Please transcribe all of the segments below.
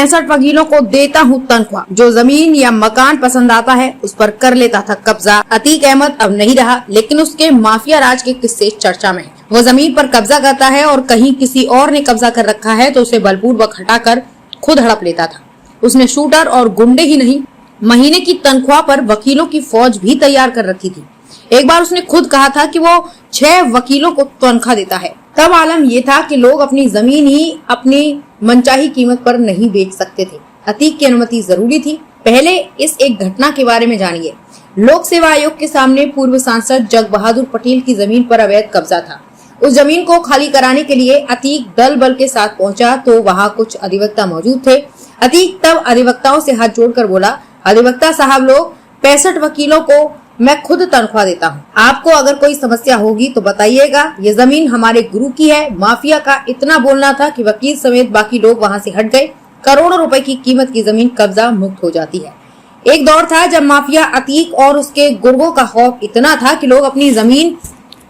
65 वकीलों को देता हूँ तनख्वाह, जो जमीन या मकान पसंद आता है उस पर कर लेता था कब्जा। अतीक अहमद अब नहीं रहा, लेकिन उसके माफिया राज के किस्से चर्चा में। वो जमीन पर कब्जा करता है और कहीं किसी और ने कब्जा कर रखा है तो उसे बलपूर्वक हटाकर खुद हड़प लेता था। उसने शूटर और गुंडे ही नहीं, महीने की तनख्वाह पर वकीलों की फौज भी तैयार कर रखी थी। एक बार उसने खुद कहा था कि वो 6 वकीलों को तनख्वाह देता है। तब आलम ये था कि लोग अपनी जमीन ही अपनी मनचाही कीमत पर नहीं बेच सकते थे। अतीक की अनुमति जरूरी थी। पहले इस एक घटना के बारे में जानिए। लोक सेवा आयोग के सामने पूर्व सांसद जग बहादुर पटेल की जमीन पर अवैध कब्जा था। उस जमीन को खाली कराने के लिए अतीक दल बल के साथ पहुंचा तो वहां कुछ अधिवक्ता मौजूद थे। अतीक तब अधिवक्ताओं से हाथ जोड़कर बोला, अधिवक्ता साहब लोग, 65 वकीलों को मैं खुद तनख्वाह देता हूँ। आपको अगर कोई समस्या होगी तो बताइएगा। ये जमीन हमारे गुरु की है। माफिया का इतना बोलना था कि वकील समेत बाकी लोग वहाँ से हट गए। करोड़ों रुपए की कीमत की जमीन कब्जा मुक्त हो जाती है। एक दौर था जब माफिया अतीक और उसके गुर्गों का खौफ इतना था कि लोग अपनी जमीन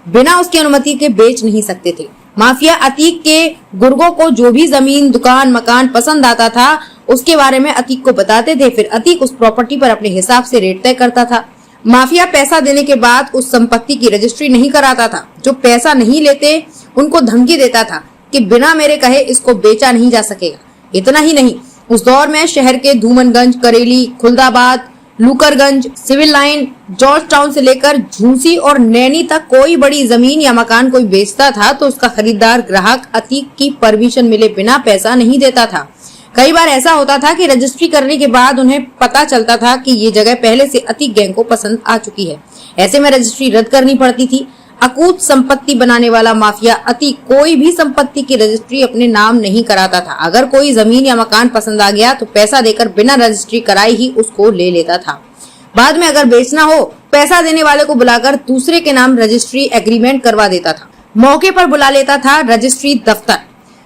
बिना उसकी अनुमति के बेच नहीं सकते थे। माफिया अतीक के गुर्गों को जो भी जमीन, दुकान, मकान पसंद आता था उसके बारे में अतीक को बताते थे। फिर अतीक उस प्रॉपर्टी पर अपने हिसाब से रेट तय करता था। माफिया पैसा देने के बाद उस संपत्ति की रजिस्ट्री नहीं कराता था। जो पैसा नहीं लेते उनको धमकी देता था कि बिना मेरे कहे इसको बेचा नहीं जा सकेगा। इतना ही नहीं, उस दौर में शहर के Dhoomanganj, Kareli, Khuldabad, Lukerganj, civil line, George Town से लेकर झूंसी और नैनी तक कोई बड़ी जमीन या मकान कोई बेचता था तो उसका खरीदार ग्राहक अतीक की परमिशन मिले बिना पैसा नहीं देता था। कई बार ऐसा होता था कि रजिस्ट्री करने के बाद उन्हें पता चलता था कि ये जगह पहले से अतीक गैंग को पसंद आ चुकी है। ऐसे में रजिस्ट्री रद्द करनी पड़ती थी। अकूत संपत्ति बनाने वाला माफिया अतीक कोई भी संपत्ति की रजिस्ट्री अपने नाम नहीं कराता था। अगर कोई जमीन या मकान पसंद आ गया तो पैसा देकर बिना रजिस्ट्री कराए ही उसको ले लेता था। बाद में अगर बेचना हो, पैसा देने वाले को बुलाकर दूसरे के नाम रजिस्ट्री एग्रीमेंट करवा देता था। मौके पर बुला लेता था रजिस्ट्री दफ्तर।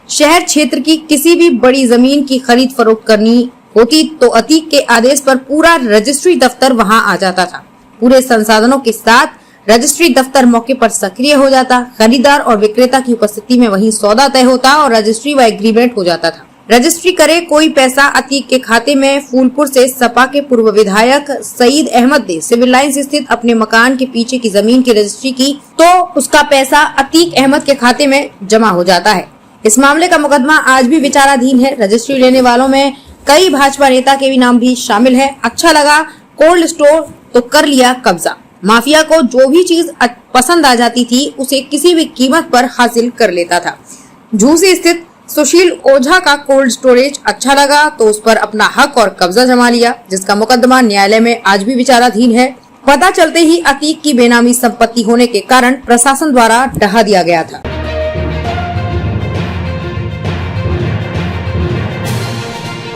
शहर क्षेत्र की किसी भी बड़ी जमीन की खरीद फरोख्त करनी होती तो अतीक के आदेश पर पूरा रजिस्ट्री दफ्तर वहां आ जाता था। पूरे संसाधनों के साथ रजिस्ट्री दफ्तर मौके पर सक्रिय हो जाता। खरीदार और विक्रेता की उपस्थिति में वहीं सौदा तय होता और रजिस्ट्री व एग्रीमेंट हो जाता था। रजिस्ट्री करे कोई पैसा अतीक के खाते में फूलपुर से सपा के पूर्व विधायक सईद अहमद ने सिविल लाइन स्थित अपने मकान के पीछे की जमीन की रजिस्ट्री की तो उसका पैसा अतीक अहमद के खाते में जमा हो जाता है। इस मामले का मुकदमा आज भी विचाराधीन है। रजिस्ट्री लेने वालों में कई भाजपा नेता के भी नाम भी शामिल है। अच्छा लगा कोल्ड स्टोर तो कर लिया कब्जा। माफिया को जो भी चीज पसंद आ जाती थी उसे किसी भी कीमत पर हासिल कर लेता था। झूंसी स्थित सुशील ओझा का कोल्ड स्टोरेज अच्छा लगा तो उस पर अपना हक और कब्जा जमा लिया, जिसका मुकदमा न्यायालय में आज भी विचाराधीन है। पता चलते ही अतीक की बेनामी संपत्ति होने के कारण प्रशासन द्वारा ढहा दिया गया था।